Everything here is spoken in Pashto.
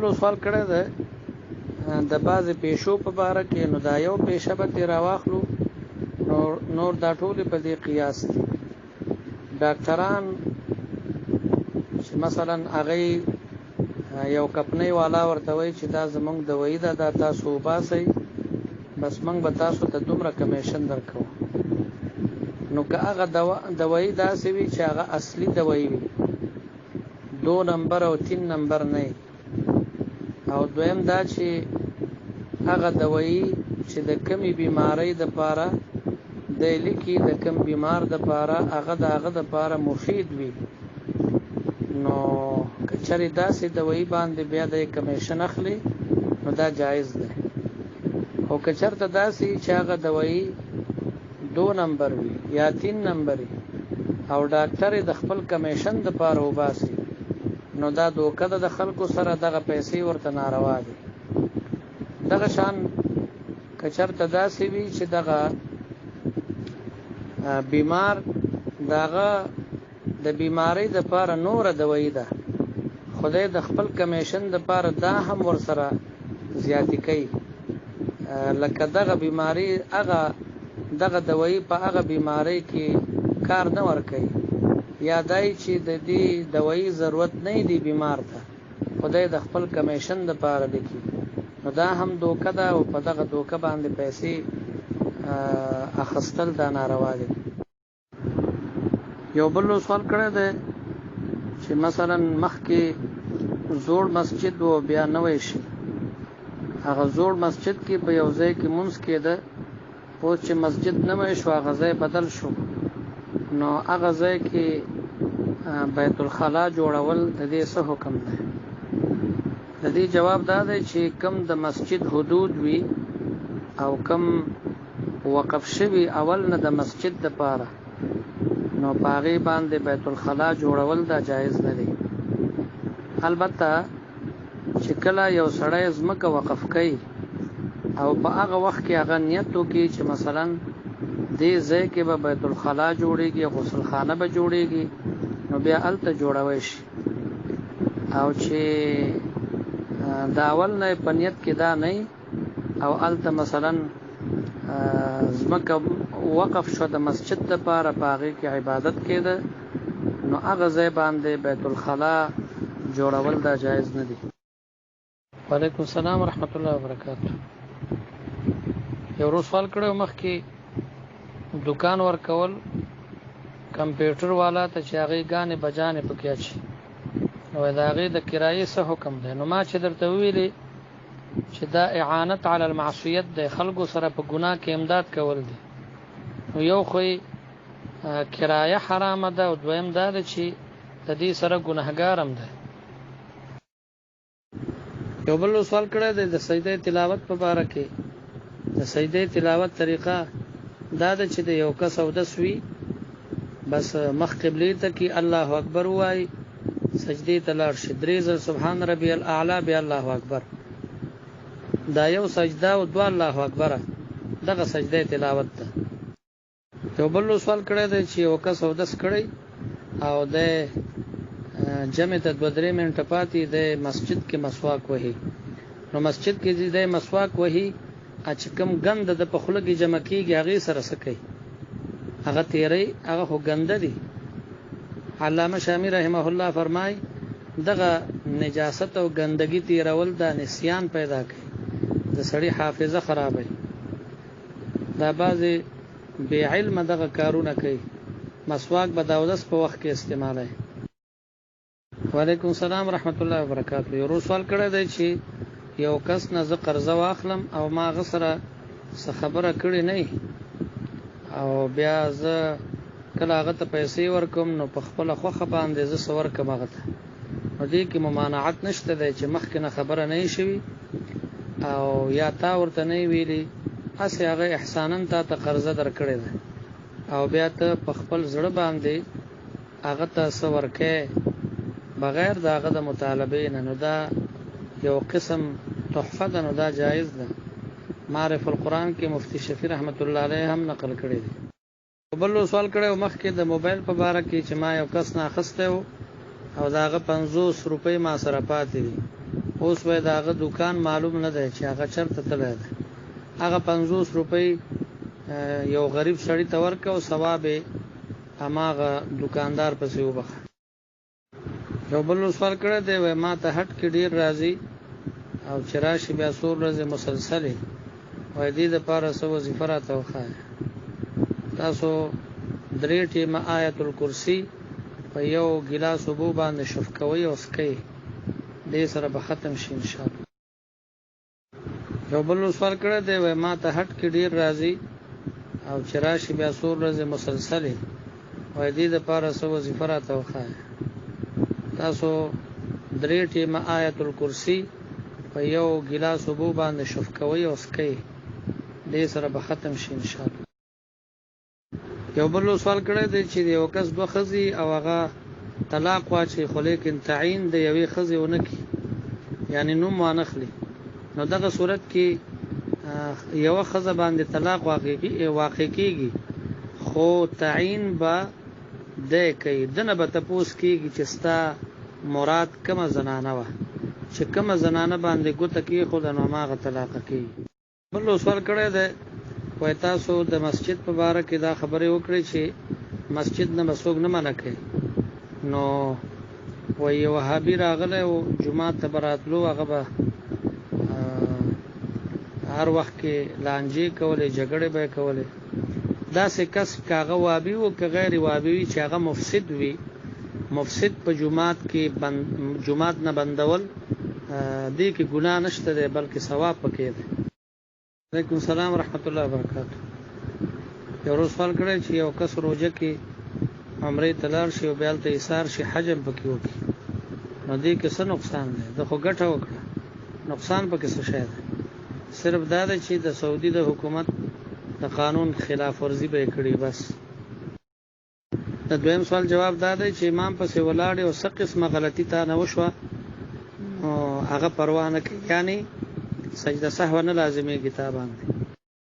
بل سوال کړی دی د بعضې پیشو په باره کې. نو دا یو پیشه به ترې راواخلو، نور دا ټولې په دې قیاس دي. ډاکټران چې مثلا هغوی یو کپنۍ والا ورته وایي چې دا زمونږ دوایي ده، دا تاسو وباسئ، بس موږ به تاسو ته دومره کمیشن درکوو. نو که هغه دوایي داسې وي چې هغه اصلي دوایي وي، 2 نمبر او 3 نمبر نه، او دویم دا چې هغه دوایي چې د کمی بیماری دپاره دی لیکي، د کم بیمار دپاره هغه د هغه دپاره مفید وي، نو که چېرې داسې دوایي باندې بیا د کمیشن اخلي نو دا جایز دی. او که چېرته داسې چې هغه دوایي 2 نمبر وي یا 3 نمبر وي او ډاکټر یې د خپل کمیشن دپاره وباسي، نو دا دوکه ده د خلکو سره، دغه پیسې ورته ناروا دي. دغه شان که چېرته داسې وي چې دغه بیمار دغه د بیماری دپاره نوره دوایي ده، خدای د خپل کمیشن دپاره دا هم ورسره زیاتې کوي، لکه دغه بیماری دغه دوایي په هغه بیماری کې کار نه ورکوي، یا دای چې د دې دوایي ضرورت نه دی بیمار ته، خدای د خپل کمیشن دپاره لیکي، نو دا هم دوکه ده، او په دغه دوکه باندې پیسې اخیستل دا ناروا دي. یو بل سوال کړی دی چې مثلا مخکې زوړ مسجد و بیا نوی شي، هغه زوړ مسجد کې په یو ځای کې مونځ کېده، اوس چې مسجد نوی شو هغه ځای بدل شو، نو هغه ځای کې بیت الخلا جوړول د دې څه حکم دی؟ د دې جواب دا دی چې کم د مسجد حدود وي او کم وقف شوي اول نه د مسجد دپاره، نو په هغې باندې بیت الخلا جوړول دا جایز نه دی. البته چې کله یو سړی ځمکه وقف کوي او په هغه وخت کې هغه نیت وکړي چې مثلا دې ځای کې به بیت الخلا جوړېږي، غسل خانه به جوړېږي، نو بیا هلته جوړوی شي. او چې د اول نه په نیت کې دا نه او هلته مثلا ځمکه وقف شو د مسجد دپاره، په هغې کې عبادت کېده، نو هغه ځای باندې بیت الخلا جوړول دا جایز نه دي. وعلیکم السلام ورحمت الله وبرکاتہ. یو ورو سوال کړی مخکې دکان ورکول کمپیوټر والا ته چې هغې ګانې بجانې پکې اچي، نو د هغې د کرایې څه حکم دی؟ نو ما چې درته وویلې چې دا اعانت علی المعصیت دی، خلکو سره په ګناه کې امداد کول دی. نو یو خو کرایه حرامه ده، او دویم دا ده چې د دې سره ګناهګار هم دی. یو بل سوال کړی دی د سجده تلاوت په باره کې. د سجده تلاوت طریقه دا ده چې د یو کس اودس وي، بس مخ قبلې ته کې الله اکبر ووایي، سجدې ته لاړ شي، 3 ځل سبحان ربي الاعلی بیا الله اکبر، دا یو سجده او 2 الله اکبره، دغه سجده تلاوت ده. یو بل سوال کړی دی چې یو کس اودس کړی او د جمع ته 2-3 منټه پاتې د مسجد کې مسواک وهي، نو مسجد کې د مسواک وهي چې کوم ګنده د په خوله کې جمع کېږي هغې سره څه کوي؟ هغه تیری، هغه خو ګنده دي. علامه شامی رحمه الله فرمای دغه نجاست او ګندګي تیرول دا نسیان پیدا کوي، د سړي حافظه خرابوي، دا بعضې بې علمه دغه کارونه کوي. مسواک به د اودس په وخت کې استعمالوي. وعلیکم السلام ورحمت الله وبرکاتہ. یو ورو سوال کړی دی چې یو کس نه زه قرضه واخلم او ما هغه سره څه خبره کړې نه، او بیا زه کله هغه ته پیسې ورکوم نو په خپله خوښه باندې زه څه ورکم هغه ته، نو دې کې ممانعت نشته دی چې مخکې نه خبره نه وي شوي او یا تا ورته نه وي ویلي، هسې هغه احسانا تا ته قرضه درکړې ده او بیا ته په خپل زړه باندې هغه ته څه ورکوې بغیر د هغه د مطالبې نه، نو دا یو قسم تحفه ده، نو دا جایز ده. معرف القرآن کې مفتی شفیع رحمت الله علیه هم نقل کړی دی. بل سوال کړی و مخکې د موبایل په باره کې چې ما یو کس نه اخیستی و او د هغه 50 روپۍ ما سره پاتې دي، اوس به داغه دکان معلوم نه دی چې هغه چرته تللی دی هغه 50 روپۍ یو غریب سړی ته ورکه او ثواب یې هماغه دکاندار پسې وبخه یو بل سوال کړی دی وای ما ته هټ کې ډیر راځي او چې راشي بیا څو ورځې مسلسلې وای دې دپاره څه وظیفه راته وښایه تاسو 3 ټیمه آیت الکرسي په یو ګیلاس اوبو باندې شف کوئ او څکئ دې سره به ختم شي انشاءالله یو بل سوال کړی دی وای ما ته هټ کې ډیر راځي او چې راشي بیا څو ورځې مسلسلې وای دې دپاره څه وظیفه راته وښایه تاسو 3 ټیمه آیت الکرسي په یو ګیلاس اوبو باندې شف کوئ او څکئ دې سره به ختم شي انشاءالله یو بل سوال کړی دی چې یو کس 2 ښځې او هغه طلاق واچي خو لیکن تعین د یوې ښځې ونه کړي یعنی نوم وانخلي نو دغه صورت کې یوه ښځه باندې طلاق واقع کېږي خو تعین به دی کوي دنه به تپوس کېږي چې ستا مراد کومه زنانه وه چې کومه زنانه باندې ګوته کېښوده نو هماغه طلاقه کېږي بل سوال کړی دی وای تاسو د مسجد په باره کې دا خبرې وکړئ چې مسجد نه به څوک نه منع کوي نو وای یو وهابي راغلی و جومات ته به راتلو هغه به هر وخت کې لانجې کولې جګړې به یې کولې داسې کس که هغه وهابي و که غیر وهابي وي چې هغه مفسد وي مفسد په جومات کې جومات نه بندول دې کې ګناه نشته دی بلکې ثواب پکې دی علیکم السلام ورحمت الله وبرکاتہ یو روز سوال کړی چې یو کس روژه کې عمرې ته لاړ شي او بیا هلته ایثار شي حج هم پکې وکړي نو دې کې څه نقصان دی ده خو ګټه وکړه نقصان پکې څه شی دی صرف دا دی چې د سعودي د حکومت د قانون خلاف ورزي به یې کړي بس د دویم سوال جواب دا دی چې امام پسې ولاړې او څه قسمه غلطي تا نه وشوه نو هغه پروا نه کوي یعنی سجده سهو نه لازمېږي تا باندې